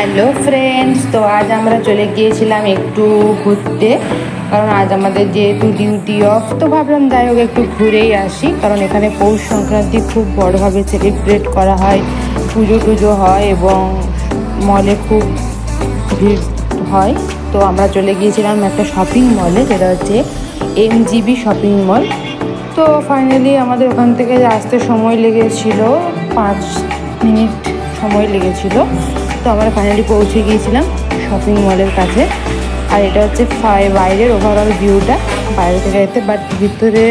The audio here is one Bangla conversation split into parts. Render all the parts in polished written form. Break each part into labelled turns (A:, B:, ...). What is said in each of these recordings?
A: হ্যালো ফ্রেন্ডস, তো আজ আমরা চলে গিয়েছিলাম একটু ঘুরতে, কারণ আজ আমাদের যেহেতু ডিউটি অফ, তো ভাবলাম যাই হোক একটু ঘুরেই আসি। কারণ এখানে পৌষ সংক্রান্তি খুব বড়োভাবে সেলিব্রেট করা হয়, পুজো টুজো হয় এবং মলে খুব ভিড় হয়। তো আমরা চলে গিয়েছিলাম একটা শপিং মলে, যেটা হচ্ছে MGB শপিং মল। তো ফাইনালি আমাদের ওখান থেকে আসতে সময় লেগেছিল 5 মিনিট সময় লেগেছিল। তো আমরা ফাইনালি পৌঁছে গিয়েছিলাম শপিং মলের কাছে। আর এটা হচ্ছে বাইরের ওভারঅল ভিউটা বাইরে থেকে যেতে, বাট ভিতরে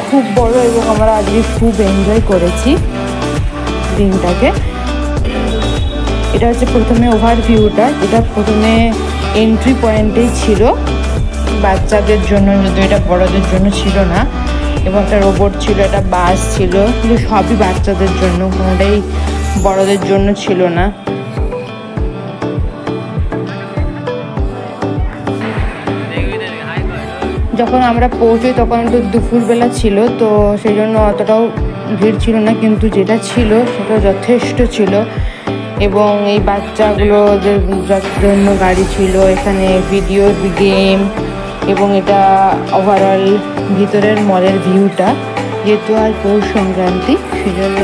A: খুব বড় এবং আমরা আজকে খুব এনজয় করেছি দিনটাকে। এটা হচ্ছে প্রথমে ওভার ভিউটা, যেটা প্রথমে এন্ট্রি পয়েন্টেই ছিল বাচ্চাদের জন্য, যদিও এটা বড়দের জন্য ছিল না। এবং একটা রোবট ছিল, একটা বাস ছিল, কিন্তু সবই বাচ্চাদের জন্য, কোনোটাই বড়দের জন্য ছিল না। যখন আমরা পৌঁছই তখন একটু দুপুরবেলা ছিল, তো সেই জন্য অতটাও ভিড় ছিল না, কিন্তু যেটা ছিল সেটা যথেষ্ট ছিল। এবং এই বাচ্চাগুলোদের জন্য গাড়ি ছিল, এখানে ভিডিও গেম, এবং এটা ওভারঅল ভিতরের মলের ভিউটা। যেহেতু আর পৌষ সংক্রান্তি, সেজন্য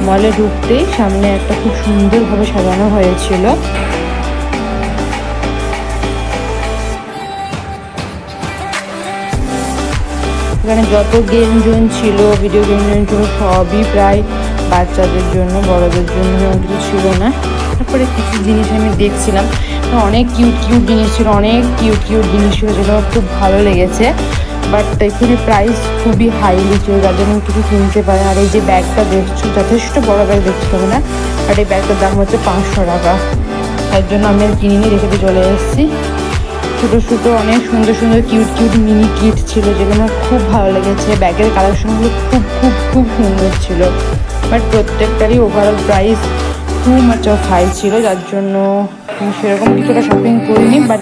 A: মলে ঢুকতেই সামনে একটা খুব সুন্দরভাবে সাজানো হয়েছিল। এখানে যত গেম জোন ছিল, ভিডিও গেম জোন ছিল, সবই প্রায় বাচ্চাদের জন্য, বড়দের জন্য কিছু ছিল না। তারপরে কিছু জিনিস আমি দেখছিলাম, অনেক কিউট জিনিস ছিল, অনেক কিউট জিনিস ছিল, যেগুলো খুব ভালো লেগেছে। বাট এখানে প্রাইস খুবই হাইলি ছিল, যার জন্য কিছু কিনতে পারে। আর এই যে ব্যাগটা দেখছো, যথেষ্ট বড় ব্যাগ দেখতে হবে না, আর এই ব্যাগটার দাম হচ্ছে 500 টাকা। তার জন্য আমি আর কিনিনি, রেখে চলে এসেছি। ছোটো অনেক সুন্দর কিউট মিনি কিট ছিল, যেগুলো খুব ভালো লেগেছে। ব্যাগের কালেকশনগুলো খুব সুন্দর ছিল, বাট প্রত্যেকটারই overall price too much of high ছিল, যার জন্য আমি সেরকম কিছুটা শপিং করিনি। বাট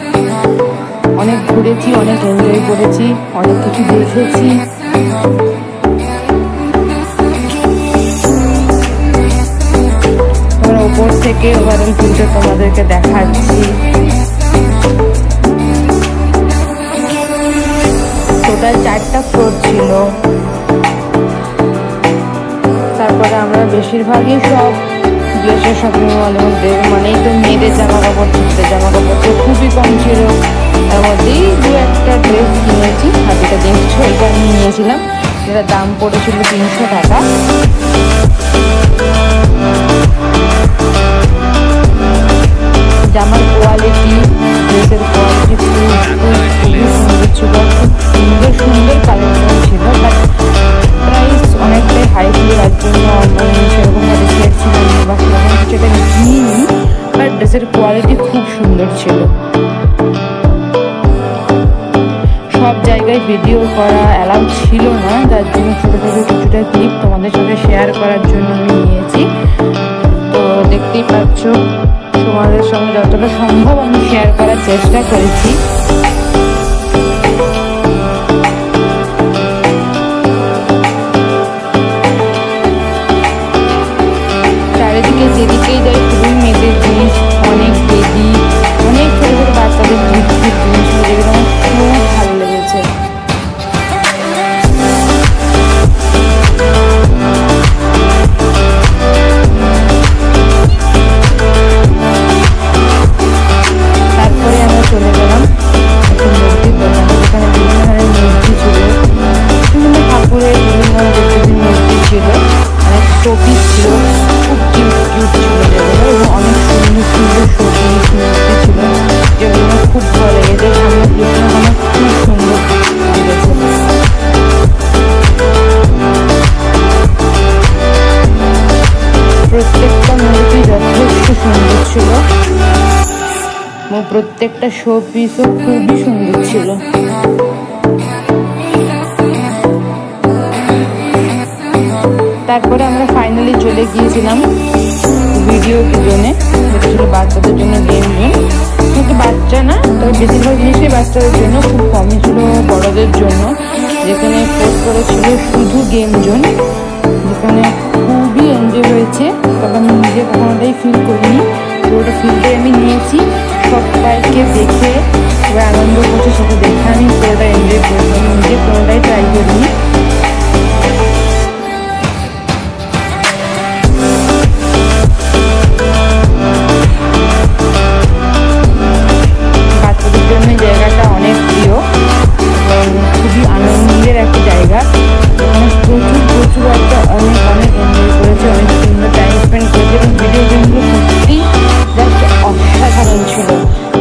A: অনেক ঘুরেছি, অনেক এনজয় করেছি, অনেক কিছু দেখেছি। আমরা ওপর থেকে ওভারঅল ভিউটা তোমাদেরকে দেখাচ্ছি। টোটাল 4টা ফ্লোর ছিল। তারপরে আমরা বেশিরভাগই সব ড্রেসের শপিং মলের মধ্যে, মানেই তো মেয়েদের জামা কাপড়, ছেলেদের জামা কাপড় তো খুবই কম ছিল। তার মধ্যেই 2-1টা ড্রেস কিনেছি। আর যেটা দেখছো, এটা আমি নিয়েছিলাম, যেটা দাম পড়েছিল 300 টাকা। জামার কোয়ালিটি, ড্রেসের কোয়ালিটি খুবই সুন্দর ছিল, খুব সুন্দর কালেকশন ছিল। বাট প্রাইস অনেকটাই হাই ছিল, তার জন্য আমি সেরকমভাবে সেট ছিল বা সেরকম কিছু এটা কিনিনি। বাট ড্রেসের কোয়ালিটি খুব সুন্দর ছিল। সব জায়গায় ভিডিও করা অ্যালাউ ছিল না, যার জন্য ছোটো কিছুটা ক্লিপ তোমাদের সাথে শেয়ার করার জন্য আমি নিয়েছি। তো দেখতেই পাচ্ছ, তোমাদের সঙ্গে যতটা সম্ভব আমি শেয়ার করার চেষ্টা করেছি। চারিদিকে যেদিকেই যাই শুধুই মেয়েদের জিনিস, অনেক বেবি, অনেক ছোটো বাচ্চাদের জিনিস, যেগুলো আমার খুব ভালো লেগেছে। তারপরে আমরা চলে গেলাম একটা মূর্তির দোকানে, যেখানে বিভিন্ন ধরনের মূর্তি ছিল, বিভিন্ন ঠাকুরের বিভিন্ন দেবদেবীর মূর্তি ছিল, অনেক শোপিস ছিল, খুব কিউট ছিল যেগুলো, এবং অনেক সুন্দর শোপিস মূর্তি ছিল, যেগুলো আমার খুব ভালো লেগেছে। সামনে পিছনে আমার খুব সুন্দর লেগেছে। প্রত্যেকটা মূর্তি যথেষ্ট সুন্দর ছিল এবং প্রত্যেকটা শো পিসও খুবই সুন্দর ছিল। তারপরে আমরা ফাইনালি চলে গিয়েছিলাম ভিডিও জোনে, যেটা ছিল বাচ্চাদের জন্য গেম জোন। কিন্তু বাচ্চা না, তবে বেশিরভাগ জিনিসই বাচ্চাদের জন্য, খুব কমই ছিল বড়দের জন্য। যেখানে পোস্ট করেছিল শুধু গেম জোন, যেখানে খুবই এনজয় হয়েছে। তবে আমি নিজে কখনোটাই ফিল করিনি, পুরোটা ফিল দিয়েছি। সবাইকে দেখে সবাই আনন্দ করছে, সেটা দেখে আমি পুরোটা এনজয় করছি। আমি নিজে কোনোটাই ট্রাই করিনি। বাচ্চাদের জন্য জায়গাটা অনেক প্রিয় এবং খুবই আনন্দের একটা জায়গা। এখানে প্রচুর একটা অনেক এনজয় করেছে, অনেক সুন্দর টাইম স্পেন্ড করেছে এবং ভিডিও গেমগুলো সত্যি জাস্ট অসাধারণ ছিল।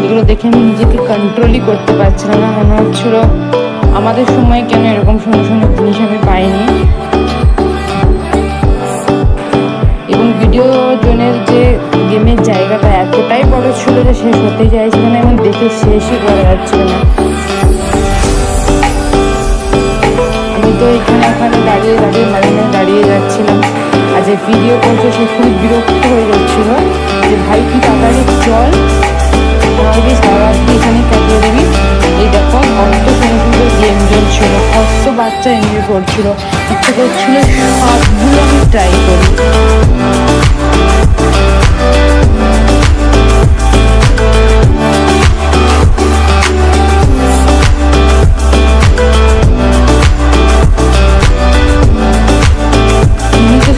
A: এগুলো দেখে আমি নিজেকে কন্ট্রোলই করতে পারছিলাম না, মনে হচ্ছিল আমাদের সময় কেন এরকম সুন্দর সুন্দর জিনিস আমি পাইনি। এবং ভিডিও জোনের যে গেমের জায়গাটা এতটাই বড় ছিল যে শেষ হতেই চাইছিল না এবং দেখে শেষই করা যাচ্ছিল না। আমি তো এখানে দাঁড়িয়ে দাঁড়িয়ে যাচ্ছিলাম, আর যে ভিডিও করছে সে খুবই বিরক্ত হয়ে যাচ্ছিল যে ভাই তুই তাড়াতাড়ি চল, নয়তো সারা রাত্রি এখানে কাটিয়ে দিবি। এই দেখো কত সুন্দর গেম জোন ছিল, কত বাচ্চা এনজয় করছিল, ইচ্ছে করছিল সবগুলো আমি ট্রাই করি।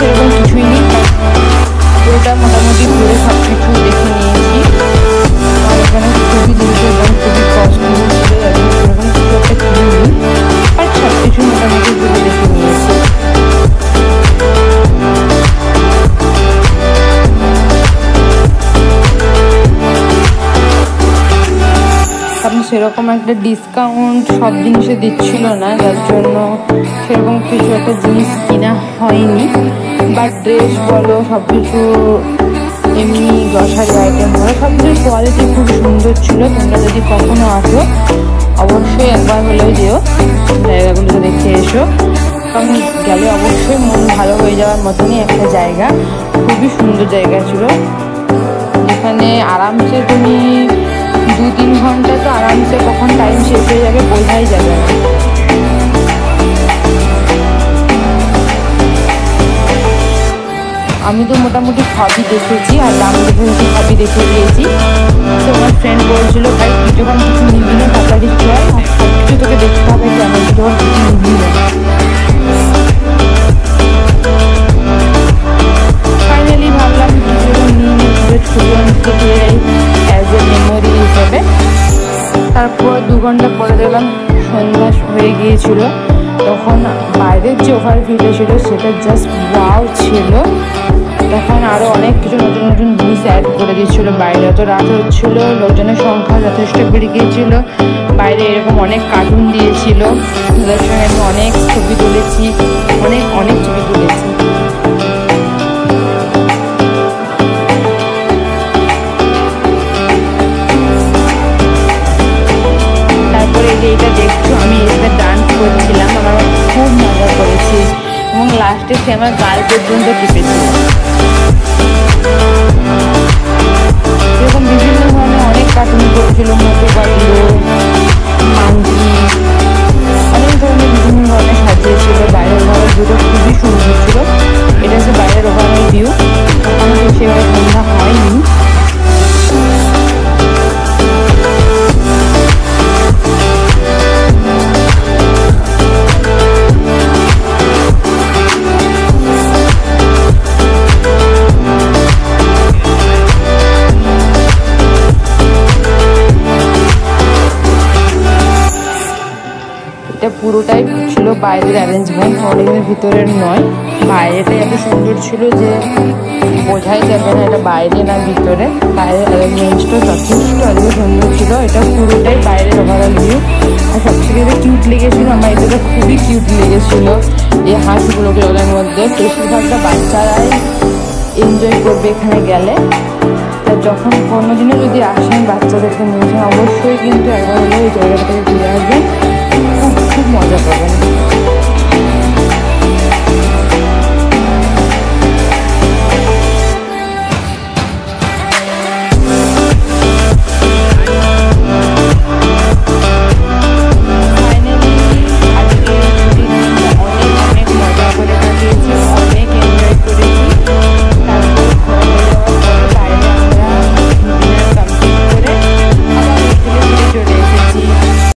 A: সেরকম কিছুই নেই, পুরোটা মোটামুটি ঘুরে সব কিছু দেখে নিয়েছি। আর এখানে খুবই জিনিস এবং খুবই কস্টলি ছিল, সেরকম কিছু একটা কিনিনি, আর সব কিছু মোটামুটি ঘুরে দেখে নিয়েছি। কারণ সেরকম একটা ডিসকাউন্ট সব জিনিসে দিচ্ছিল না, যার জন্য সেরকম কিছু একটা জিনিস কিনা হয়নি। বা ড্রেস বলো, সব কিছু এমনি গ্রসারি আইটেম বলো, সব কিছুর কোয়ালিটি খুব সুন্দর ছিল। তোমরা যদি কখনো আসো অবশ্যই একবার হলেও যেও, জায়গাগুলো দেখে এসো, কারণ গেলে অবশ্যই মন ভালো হয়ে যাওয়ার মতনই একটা জায়গা। খুবই সুন্দর জায়গা ছিল, যেখানে আরামসে তুমি 2-3 ঘন্টা তো আরামসে কখন টাইম শেষ হয়ে যাবে বোঝাই যাবে না। আমি তো মোটামুটি সবই দেখেছি, আর দাম দেখে সবই দেখে দিয়েছি। তো আমার ফ্রেন্ড বলছিল ভাই তুই যখন কিছু নিবি না তাড়াতাড়ি চল, আর সব কিছু তোকে দেখতে হবে কেন তুই যখন কিছু নিবি না। ফাইনালি ভাবলাম কিছু নিয়ে নিয়ে ছবি অনেকটা তুলে যাই অ্যাজ এ মেমোরি হিসেবে। তারপর 2 ঘন্টা পরে দেখলাম সন্ধ্যা হয়ে গিয়েছিল, তখন বাইরের যে ওভারভিউটা ছিল সেটা জাস্ট ওয়াও ছিল। তখন আরও অনেক কিছু নতুন নতুন জিনিস অ্যাড করে দিচ্ছিল। বাইরে এত রাত হচ্ছিল, লোকজনের সংখ্যা যথেষ্ট বেড়ে গিয়েছিল। বাইরে এরকম অনেক কার্টুন দিয়েছিল, তাদের সঙ্গে আমি অনেক ছবি তুলেছি, অনেক ছবি তুলেছি। তারপরে এইটা দেখছো আমি এখানে ডান্স করছিলাম, আমরা খুব মজা করেছি এবং লাস্টে সে আমার গাল পর্যন্ত টিপেছিল। এরকম বিভিন্ন ধরনের অনেক কার্টুন করেছিল, মোটু পাতলু, মাঙ্কি, অনেক ধরনের বিভিন্ন ধরনের সাজিয়েছিল। বাইরের ঘরের ভিউটা খুবই সুন্দর ছিল। এটা হচ্ছে বাইরের ওভারঅল ভিউ, আমাদের সেভাবে সন্ধ্যা হয়নি। এটা পুরোটাই ছিল বাইরের অ্যারেঞ্জমেন্ট, অনেকের ভিতরের নয়। বাইরেটাই এত সুন্দর ছিল যে বোঝাই যাবে না এটা বাইরে না ভিতরে। বাইরের অ্যারেঞ্জমেন্টটা যথেষ্ট আজকে সুন্দর ছিল। এটা পুরোটাই বাইরের ওভারঅল ভিউ। আর সবথেকে যেটা কিউট লেগেছিলো, আমার এটা খুবই কিউট লেগেছিলো এই হাঁসগুলোকে জলের মধ্যে। বেশিরভাগটা বাচ্চারাই এনজয় করবে এখানে গেলে। তা যখন কোনোদিনও যদি আসেন বাচ্চাদেরকে নিয়ে অবশ্যই কিন্তু একবার হলেও এই জায়গাটাকে ঘুরে আসবেন, খুব মজা পাবেন।